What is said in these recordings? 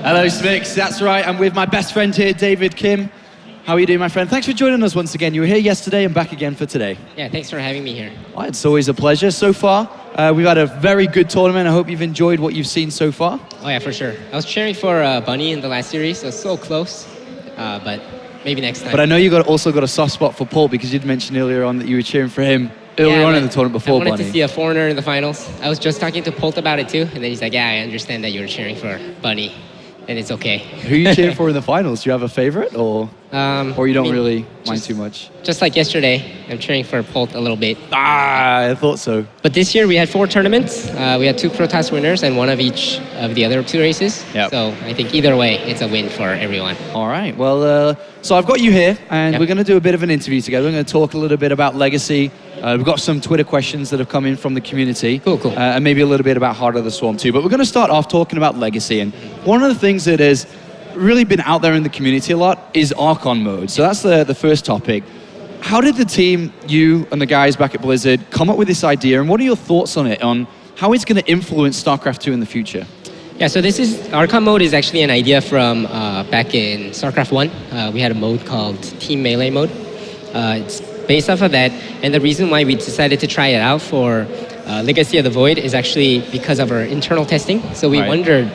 Hello, Smix. That's right. I'm with my best friend here, David Kim. How are you doing, my friend? Thanks for joining us once again. You were here yesterday and back again for today. Yeah, thanks for having me here. Well, it's always a pleasure. So far, we've had a very good tournament. I hope you've enjoyed what you've seen so far. Oh yeah, for sure. I was cheering for Bunny in the last series, so close, but maybe next time. But I know you also got a soft spot for Paul because you'd mentioned earlier on that you were cheering for him earlier on in the tournament before Bunny. I wanted to see a foreigner in the finals. I was just talking to Polt about it too, and then he's like, yeah, I understand that you were cheering for Bunny, and it's okay. Who are you cheering for in the finals? Do you have a favorite, or you don't really mind too much? Just like yesterday, I'm cheering for Polt a little bit. I thought so. But this year we had 4 tournaments. We had 2 Protoss winners and 1 of each of the other 2 races. Yep. So I think either way, it's a win for everyone. All right. Well, so I've got you here, and we're going to do a bit of an interview together. We're going to talk a little bit about Legacy. We've got some Twitter questions that have come in from the community. Cool. And maybe a little bit about Heart of the Swarm too. But we're going to start off talking about Legacy. And one of the things that has really been out there in the community a lot is Archon mode. So that's the first topic. How did the team, you and the guys back at Blizzard, come up with this idea? And what are your thoughts on it, on how it's going to influence StarCraft 2 in the future? Yeah, so Archon mode is actually an idea from back in StarCraft 1. We had a mode called Team Melee mode. It's based off of that, and the reason why we decided to try it out for Legacy of the Void is actually because of our internal testing. So we wondered,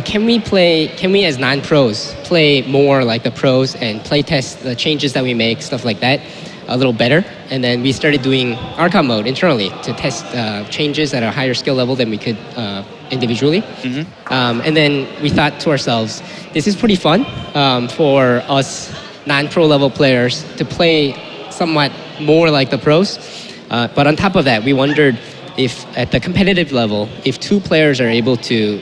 can we as non-pros play more like the pros and play test the changes that we make, stuff like that, a little better? And then we started doing Archon mode internally to test changes at a higher skill level than we could individually. And then we thought to ourselves, this is pretty fun for us non-pro level players to play somewhat more like the pros. But on top of that, we wondered if at the competitive level, if 2 players are able to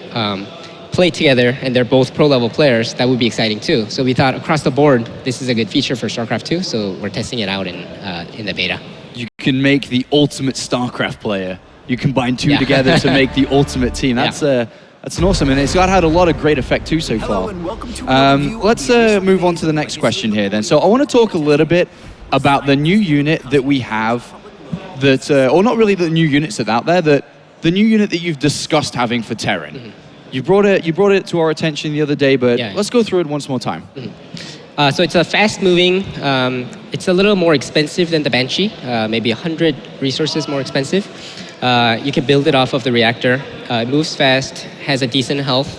play together and they're both pro level players, that would be exciting too. So we thought across the board, this is a good feature for StarCraft 2, so we're testing it out in the beta. You can make the ultimate StarCraft player. You combine 2 together to make the ultimate team. That's an awesome, and it's had a lot of great effect too so far. Let's move on to the next question here then. So I want to talk a little bit about the new unit that we have that, or not really the new units that are out there, that the new unit that you've discussed having for Terran. You brought it to our attention the other day, but let's go through it once more time. So it's a fast-moving, it's a little more expensive than the Banshee, maybe 100 resources more expensive. You can build it off of the reactor. It moves fast, has a decent health,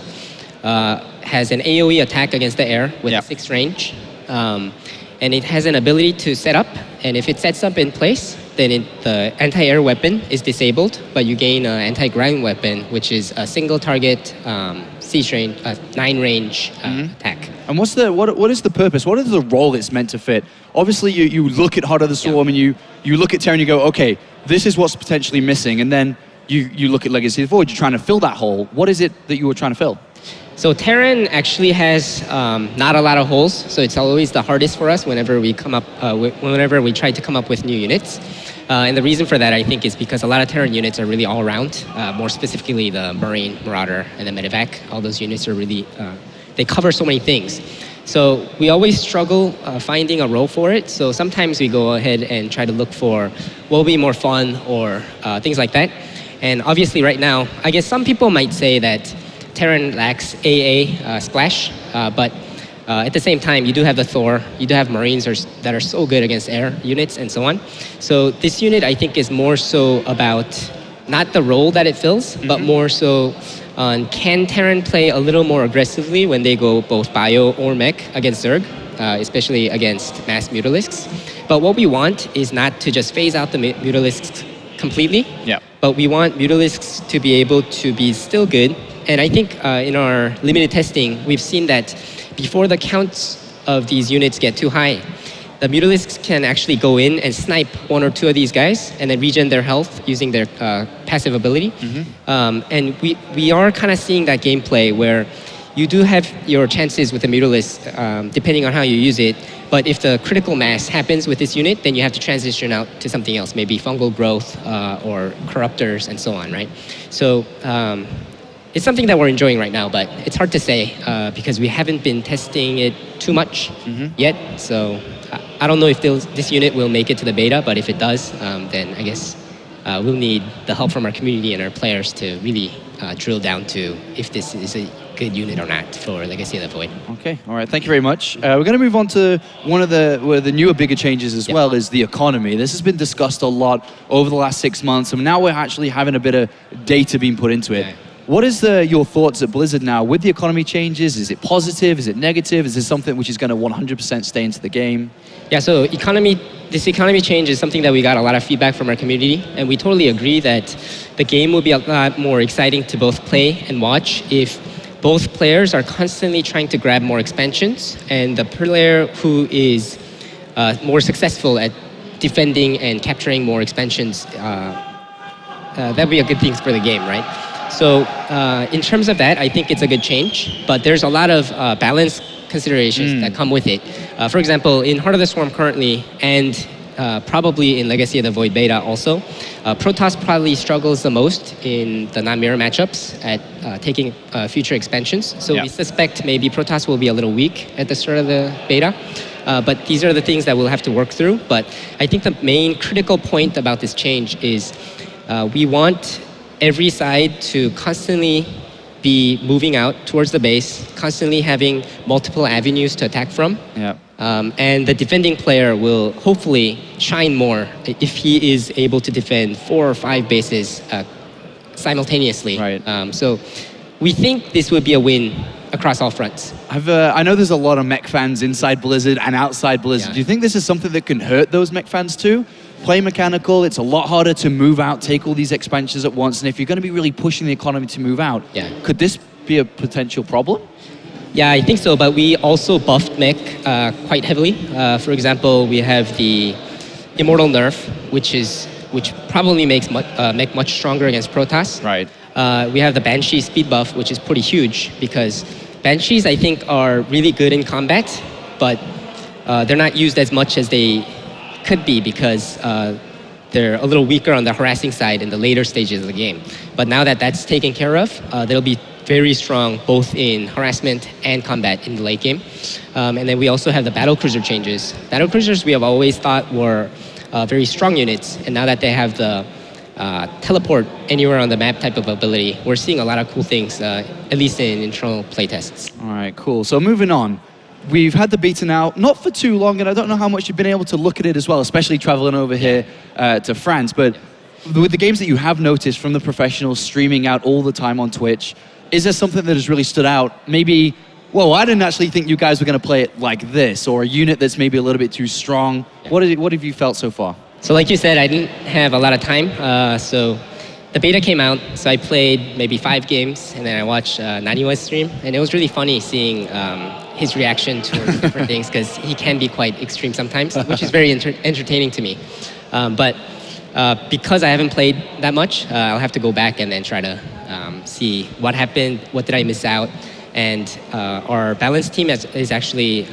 has an AoE attack against the air with 6 range. And it has an ability to set up, and if it sets up in place, then the anti-air weapon is disabled, but you gain an anti-ground weapon, which is a single target, siege range, 9 range attack. And what is the purpose? What is the role it's meant to fit? Obviously, you look at Heart of the Swarm and you look at Terran and you go, okay, this is what's potentially missing, and then you look at Legacy of the Void, you're trying to fill that hole. What is it that you were trying to fill? So Terran actually has not a lot of holes, so it's always the hardest for us whenever we try to come up with new units. And the reason for that, I think, is because a lot of Terran units are really all around. More specifically, the Marine, Marauder, and the Medevac. All those units are really, they cover so many things. So we always struggle finding a role for it. So sometimes we go ahead and try to look for what will be more fun or things like that. And obviously right now, I guess some people might say that Terran lacks AA splash, but at the same time, you do have the Thor, you do have Marines that are so good against air units and so on. So this unit, I think, is more so about not the role that it fills, but more so on can Terran play a little more aggressively when they go both bio or mech against Zerg, especially against mass Mutalisks. But what we want is not to just phase out the Mutalisks completely, but we want Mutalisks to be able to be still good. And I think in our limited testing, we've seen that before the counts of these units get too high, the Mutalisks can actually go in and snipe 1 or 2 of these guys and then regen their health using their passive ability. And we are kind of seeing that gameplay where you do have your chances with the Mutalisk depending on how you use it. But if the critical mass happens with this unit, then you have to transition out to something else, maybe fungal growth or corruptors and so on, right? So it's something that we're enjoying right now, but it's hard to say because we haven't been testing it too much yet. So I don't know if this unit will make it to the beta, but if it does, then I guess we'll need the help from our community and our players to really drill down to if this is good unit or not for Legacy of the Void. Okay, all right, thank you very much. We're going to move on to one of the newer, bigger changes as well, is the economy. This has been discussed a lot over the last 6 months, and now we're actually having a bit of data being put into it. Yeah. What is your thoughts at Blizzard now with the economy changes? Is it positive? Is it negative? Is this something which is going to 100% stay into the game? Yeah, so this economy change is something that we got a lot of feedback from our community, and we totally agree that the game will be a lot more exciting to both play and watch if both players are constantly trying to grab more expansions, and the player who is more successful at defending and capturing more expansions, that would be a good thing for the game, right? So in terms of that, I think it's a good change, but there's a lot of balance considerations that come with it. For example, in Heart of the Swarm currently, and probably in Legacy of the Void beta also, Protoss probably struggles the most in the non-mirror matchups at taking future expansions. So we suspect maybe Protoss will be a little weak at the start of the beta. But these are the things that we'll have to work through. But I think the main critical point about this change is we want every side to constantly be moving out towards the base, constantly having multiple avenues to attack from. Yeah. And the defending player will hopefully shine more if he is able to defend 4 or 5 bases simultaneously. Right. So we think this would be a win across all fronts. I know there's a lot of Mech fans inside Blizzard and outside Blizzard. Yeah. Do you think this is something that can hurt those Mech fans too? Play mechanical, it's a lot harder to move out, take all these expansions at once, and if you're going to be really pushing the economy to move out, could this be a potential problem? Yeah, I think so, but we also buffed Mech quite heavily. For example, we have the Immortal nerf, which probably makes Mech much stronger against Protoss. Right. We have the Banshee speed buff, which is pretty huge, because Banshees, I think, are really good in combat, but they're not used as much as they could be because they're a little weaker on the harassing side in the later stages of the game. But now that that's taken care of, they'll be very strong both in harassment and combat in the late game. And then we also have the battlecruiser changes. Battlecruisers we have always thought were very strong units, and now that they have the teleport anywhere on the map type of ability, we're seeing a lot of cool things, at least in internal playtests. All right, cool. So moving on. We've had the beta now, not for too long, and I don't know how much you've been able to look at it as well, especially traveling over here to France. But with the games that you have noticed from the professionals streaming out all the time on Twitch, is there something that has really stood out? Maybe, well, I didn't actually think you guys were going to play it like this, or a unit that's maybe a little bit too strong. What have you felt so far? So like you said, I didn't have a lot of time. So the beta came out, so I played maybe 5 games, and then I watched Naniwa's stream, and it was really funny seeing his reaction to different things, because he can be quite extreme sometimes, which is very entertaining to me. But because I haven't played that much, I'll have to go back and then try to see what happened, what did I miss out. And our balance team is actually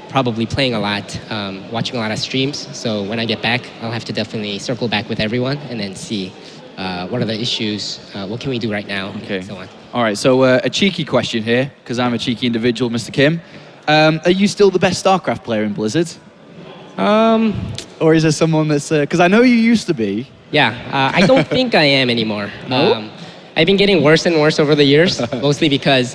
probably playing a lot, watching a lot of streams. So when I get back, I'll have to definitely circle back with everyone and then see what are the issues, what can we do right now, and so on. All right, so a cheeky question here, because I'm a cheeky individual, Mr. Kim. Are you still the best StarCraft player in Blizzard? Or is there someone that's... Because I know you used to be. Yeah, I don't think I am anymore. No? I've been getting worse and worse over the years, mostly because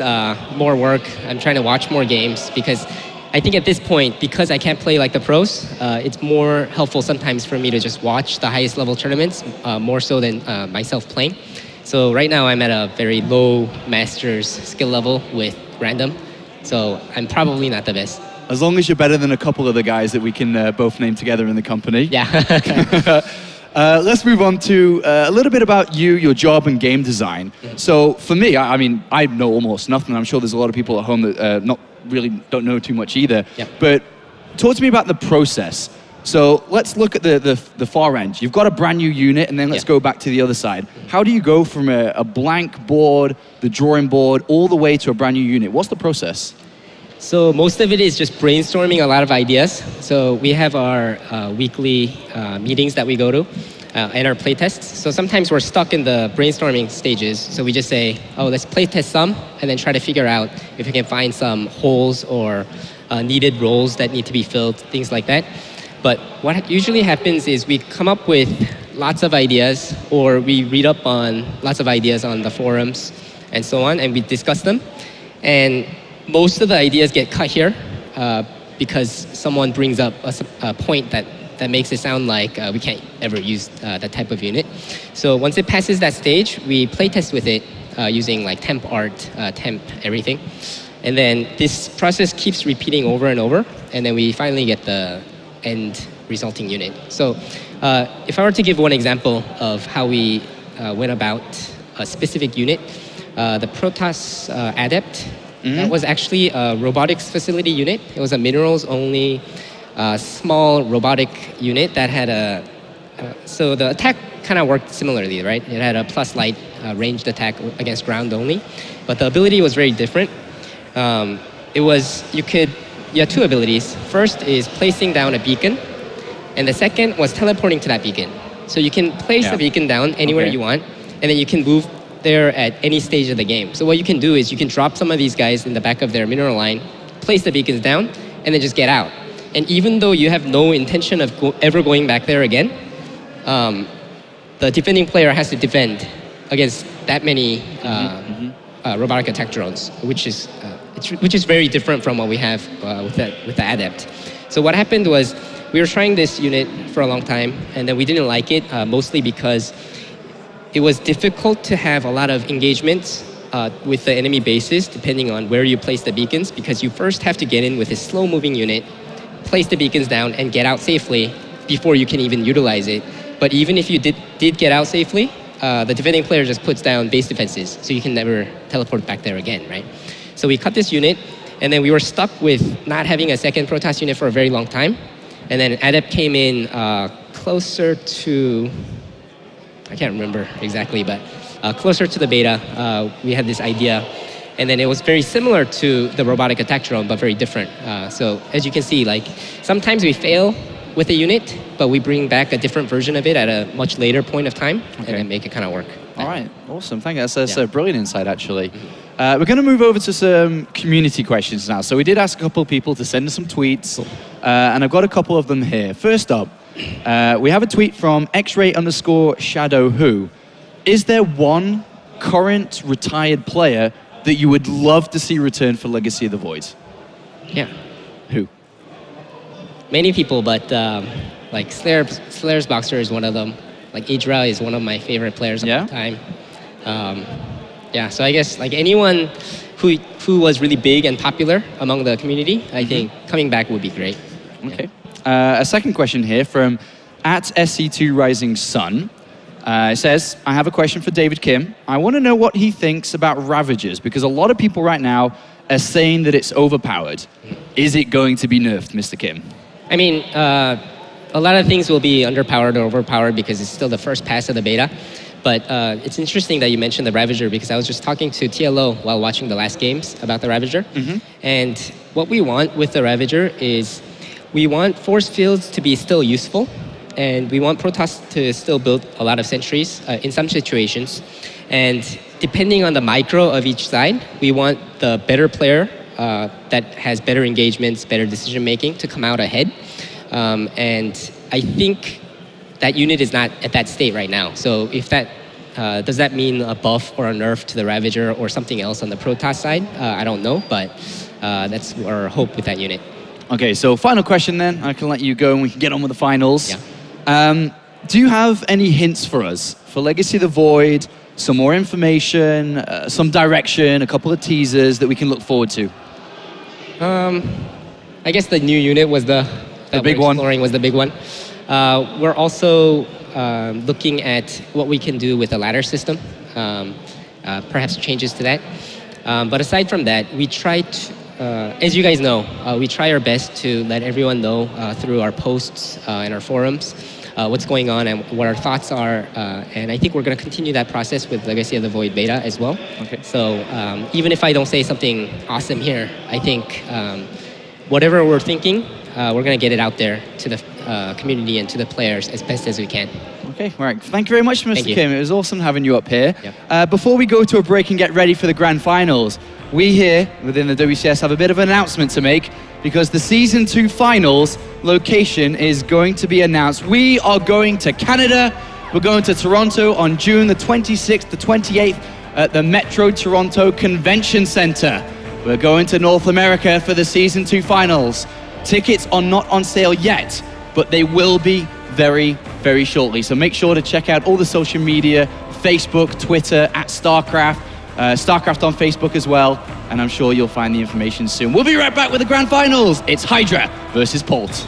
more work. I'm trying to watch more games, because I think at this point, because I can't play like the pros, it's more helpful sometimes for me to just watch the highest level tournaments, more so than myself playing. So right now I'm at a very low master's skill level with random, so I'm probably not the best. As long as you're better than a couple of the guys that we can both name together in the company. Yeah. Let's move on to a little bit about you, your job, and game design. Mm-hmm. So for me, I mean, I know almost nothing. I'm sure there's a lot of people at home that don't know too much either. Yep. But talk to me about the process. So let's look at the far end. You've got a brand new unit, and then let's go back to the other side. How do you go from a blank board, the drawing board, all the way to a brand new unit? What's the process? So most of it is just brainstorming a lot of ideas. So we have our weekly meetings that we go to and our playtests. So sometimes we're stuck in the brainstorming stages. So we just say, oh, let's playtest some, and then try to figure out if we can find some holes or needed roles that need to be filled, things like that. But what usually happens is we come up with lots of ideas, or we read up on lots of ideas on the forums and so on, and we discuss them. And most of the ideas get cut here because someone brings up a point that makes it sound like we can't ever use that type of unit. So once it passes that stage, we playtest with it using like temp art, temp everything. And then this process keeps repeating over and over, and then we finally get the end resulting unit. So if I were to give one example of how we went about a specific unit, the Protoss Adept, that was actually a robotics facility unit. It was a minerals-only small robotic unit that had so the attack kind of worked similarly, right? It had a plus light ranged attack against ground only, but the ability was very different. You had two abilities. First is placing down a beacon, and the second was teleporting to that beacon. So you can place the beacon down anywhere you want, and then you can move there at any stage of the game. So what you can do is you can drop some of these guys in the back of their mineral line, place the beacons down, and then just get out. And even though you have no intention of ever going back there again, the defending player has to defend against that many robotic attack drones, which is very different from what we have with the Adept. So what happened was we were trying this unit for a long time, and then we didn't like it, mostly because it was difficult to have a lot of engagements with the enemy bases, depending on where you place the beacons, because you first have to get in with a slow-moving unit, place the beacons down, and get out safely before you can even utilize it. But even if you did get out safely, the defending player just puts down base defenses, so you can never teleport back there again, right? So we cut this unit, and then we were stuck with not having a second Protoss unit for a very long time. And then Adept came in closer to, I can't remember exactly, but closer to the beta, we had this idea. And then it was very similar to the robotic attack drone, but very different. So as you can see, like sometimes we fail with a unit, but we bring back a different version of it at a much later point of time and then make it kind of work. All right, awesome. Thank you. That's a brilliant insight, actually. We're going to move over to some community questions now. So we did ask a couple of people to send us some tweets, and I've got a couple of them here. First up, we have a tweet from xray_shadow who. Is there one current retired player that you would love to see return for Legacy of the Void? Yeah. Who? Many people, but like Slayer's Boxer is one of them. Like Idra is one of my favorite players of all time. So I guess like anyone who was really big and popular among the community, I think coming back would be great. Okay. A second question here from @SC2RisingSun. It says, I have a question for David Kim. I want to know what he thinks about Ravagers, because a lot of people right now are saying that it's overpowered. Is it going to be nerfed, Mr. Kim? I mean, a lot of things will be underpowered or overpowered because it's still the first pass of the beta. But it's interesting that you mentioned the Ravager, because I was just talking to TLO while watching the last games about the Ravager. And what we want with the Ravager is we want force fields to be still useful, and we want Protoss to still build a lot of sentries in some situations. And depending on the micro of each side, we want the better player that has better engagements, better decision making to come out ahead. And I think that unit is not at that state right now. So if that, does that mean a buff or a nerf to the Ravager or something else on the Protoss side? I don't know, but that's our hope with that unit. Okay, so final question then. I can let you go and we can get on with the finals. Do you have any hints for us for Legacy of the Void, some more information, some direction, a couple of teasers that we can look forward to? I guess the new unit was the big one. Exploring was the big one. We're also looking at what we can do with the ladder system, perhaps changes to that. But aside from that, we try to, as you guys know, we try our best to let everyone know through our posts and our forums what's going on and what our thoughts are. And I think we're going to continue that process with Legacy of the Void beta as well. Okay. So even if I don't say something awesome here, I think whatever we're thinking, we're going to get it out there to the community and to the players as best as we can. Okay, all right. Thank you very much, Mr. Kim. It was awesome having you up here. Yep. Before we go to a break and get ready for the grand finals, we here within the WCS have a bit of an announcement to make, because the Season 2 finals location is going to be announced. We are going to Canada. We're going to Toronto on June the 26th to 28th at the Metro Toronto Convention Center. We're going to North America for the Season 2 finals. Tickets are not on sale yet, but they will be very, very shortly. So make sure to check out all the social media, Facebook, Twitter, @StarCraft, StarCraft on Facebook as well, and I'm sure you'll find the information soon. We'll be right back with the grand finals. It's Hydra versus Polt.